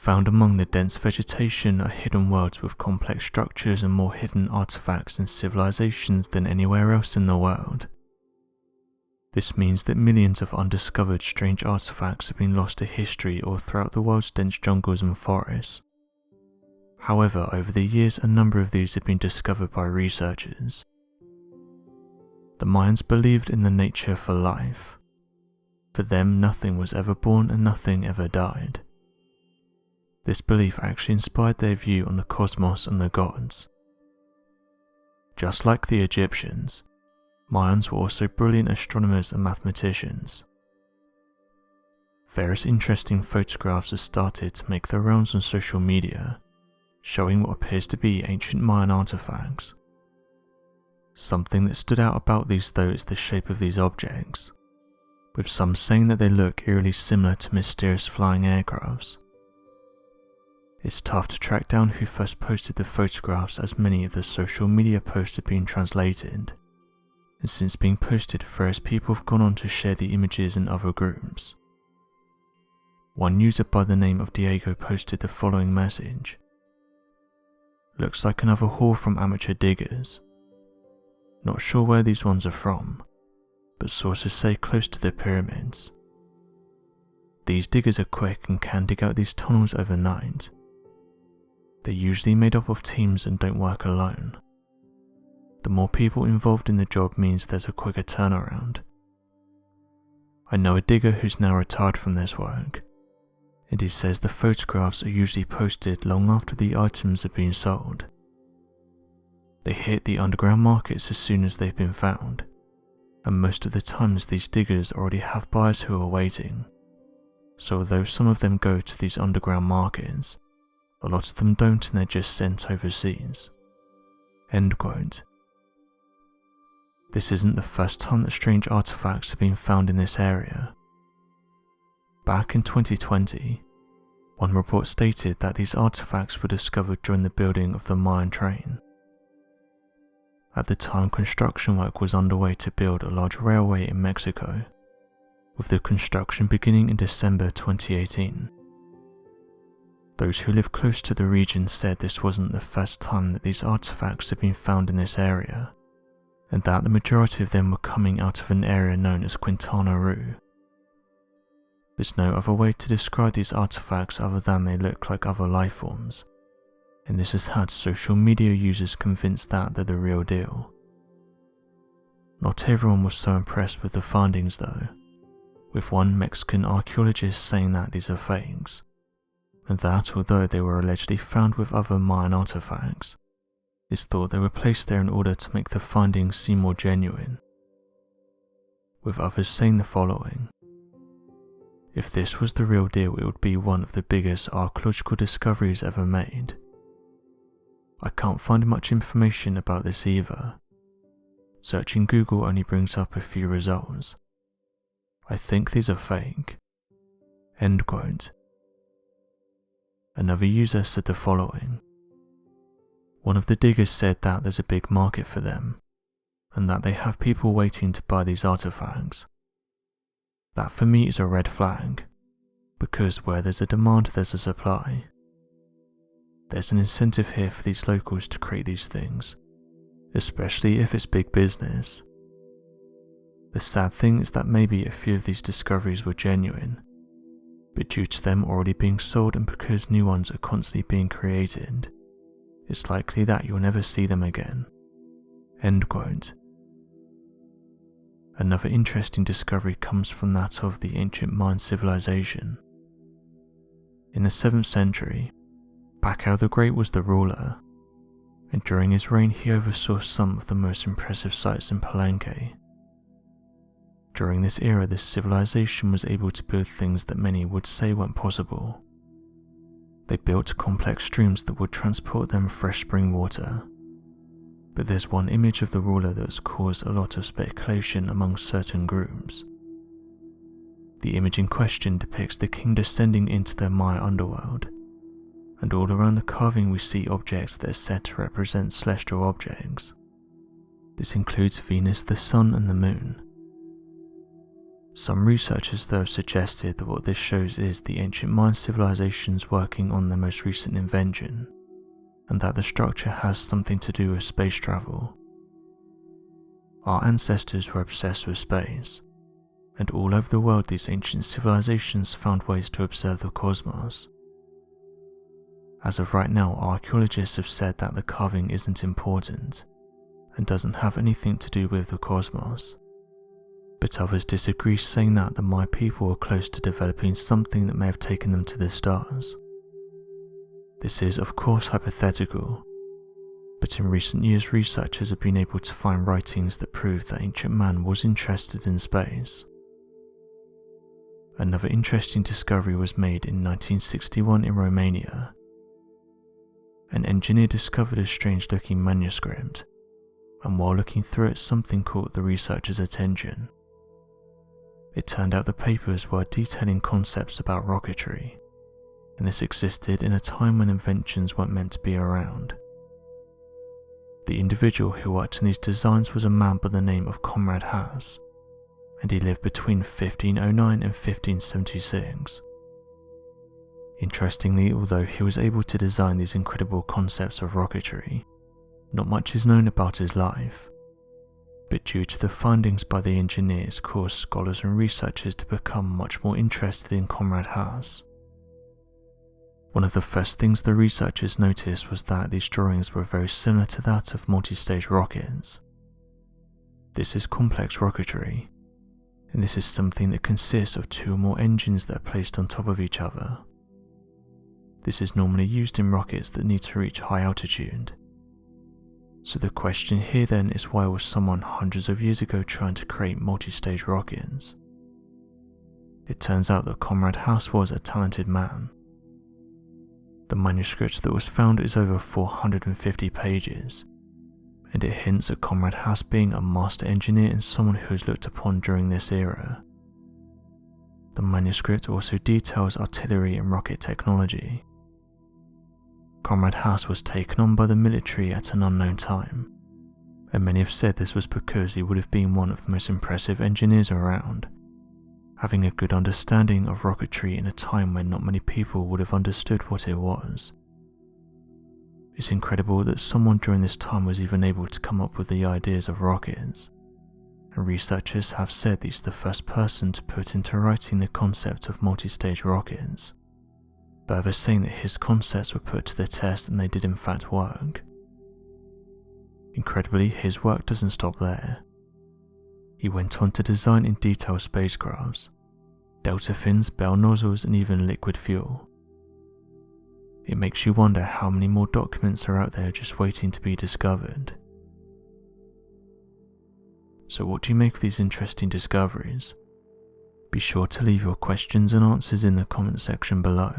Found among the dense vegetation are hidden worlds with complex structures and more hidden artifacts and civilizations than anywhere else in the world. This means that millions of undiscovered strange artifacts have been lost to history or throughout the world's dense jungles and forests. However, over the years a number of these have been discovered by researchers. The Mayans believed in the nature for life. For them, nothing was ever born and nothing ever died. This belief actually inspired their view on the cosmos and the gods. Just like the Egyptians, Mayans were also brilliant astronomers and mathematicians. Various interesting photographs have started to make their rounds on social media, showing what appears to be ancient Mayan artifacts. Something that stood out about these though is the shape of these objects, with some saying that they look eerily similar to mysterious flying aircrafts. It's tough to track down who first posted the photographs, as many of the social media posts have been translated, and since being posted, various people have gone on to share the images in other groups. One user by the name of Diego posted the following message: "Looks like another haul from amateur diggers. Not sure where these ones are from, but sources say close to the pyramids. These diggers are quick and can dig out these tunnels overnight. They're usually made up of teams and don't work alone. The more people involved in the job means there's a quicker turnaround. I know a digger who's now retired from this work, and he says the photographs are usually posted long after the items have been sold. They hit the underground markets as soon as they've been found, and most of the times these diggers already have buyers who are waiting. So although some of them go to these underground markets, a lot of them don't and they're just sent overseas." End quote. This isn't the first time that strange artifacts have been found in this area. Back in 2020, one report stated that these artifacts were discovered during the building of the Mayan train. At the time, construction work was underway to build a large railway in Mexico, with the construction beginning in December 2018. Those who live close to the region said this wasn't the first time that these artifacts had been found in this area, and that the majority of them were coming out of an area known as Quintana Roo. There's no other way to describe these artifacts other than they look like other life forms, and this has had social media users convinced that they're the real deal. Not everyone was so impressed with the findings though, with one Mexican archaeologist saying that these are fakes, and that although they were allegedly found with other Mayan artifacts, it's thought they were placed there in order to make the findings seem more genuine, with others saying the following: "If this was the real deal, it would be one of the biggest archaeological discoveries ever made. I can't find much information about this either. Searching Google only brings up a few results. I think these are fake." End quote. Another user said the following: "One of the diggers said that there's a big market for them, and that they have people waiting to buy these artifacts. That for me is a red flag, because where there's a demand there's a supply. There's an incentive here for these locals to create these things, especially if it's big business. The sad thing is that maybe a few of these discoveries were genuine, but due to them already being sold and because new ones are constantly being created, it's likely that you'll never see them again." End quote. Another interesting discovery comes from that of the ancient Mayan civilization. In the 7th century, Pakao the Great was the ruler, and during his reign he oversaw some of the most impressive sights in Palenque. During this era, this civilization was able to build things that many would say weren't possible. They built complex streams that would transport them fresh spring water. But there's one image of the ruler that's caused a lot of speculation among certain groups. The image in question depicts the king descending into the Maya underworld, and all around the carving we see objects that are said to represent celestial objects. This includes Venus, the sun and the moon. Some researchers though have suggested that what this shows is the ancient Mayan civilizations working on their most recent invention, and that the structure has something to do with space travel. Our ancestors were obsessed with space, and all over the world these ancient civilizations found ways to observe the cosmos. As of right now, archaeologists have said that the carving isn't important and doesn't have anything to do with the cosmos. But others disagree, saying that the Maya people were close to developing something that may have taken them to the stars. This is of course hypothetical, but in recent years researchers have been able to find writings that prove that ancient man was interested in space. Another interesting discovery was made in 1961 in Romania. An engineer discovered a strange-looking manuscript, and while looking through it, something caught the researcher's attention. It turned out the papers were detailing concepts about rocketry, and this existed in a time when inventions weren't meant to be around. The individual who worked on these designs was a man by the name of Comrade Haas, and he lived between 1509 and 1576. Interestingly, although he was able to design these incredible concepts of rocketry, not much is known about his life, but due to the findings by the engineers caused scholars and researchers to become much more interested in Comrade Haas. One of the first things the researchers noticed was that these drawings were very similar to that of multi-stage rockets. This is complex rocketry, and this is something that consists of two or more engines that are placed on top of each other. This is normally used in rockets that need to reach high altitude. So the question here then is, why was someone hundreds of years ago trying to create multi-stage rockets? It turns out that Comrade Haas was a talented man. The manuscript that was found is over 450 pages, and it hints at Comrade Haas being a master engineer and someone who is looked upon during this era. The manuscript also details artillery and rocket technology. Comrade Haas was taken on by the military at an unknown time, and many have said this was because he would have been one of the most impressive engineers around, having a good understanding of rocketry in a time when not many people would have understood what it was. It's incredible that someone during this time was even able to come up with the ideas of rockets, and researchers have said he's the first person to put into writing the concept of multi-stage rockets, further saying that his concepts were put to the test and they did in fact work. Incredibly, his work doesn't stop there. He went on to design in detail spacecrafts, delta fins, bell nozzles, and even liquid fuel. It makes you wonder how many more documents are out there just waiting to be discovered. So what do you make of these interesting discoveries? Be sure to leave your questions and answers in the comment section below,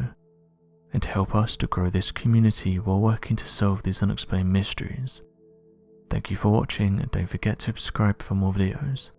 and help us to grow this community while working to solve these unexplained mysteries. Thank you for watching, and don't forget to subscribe for more videos.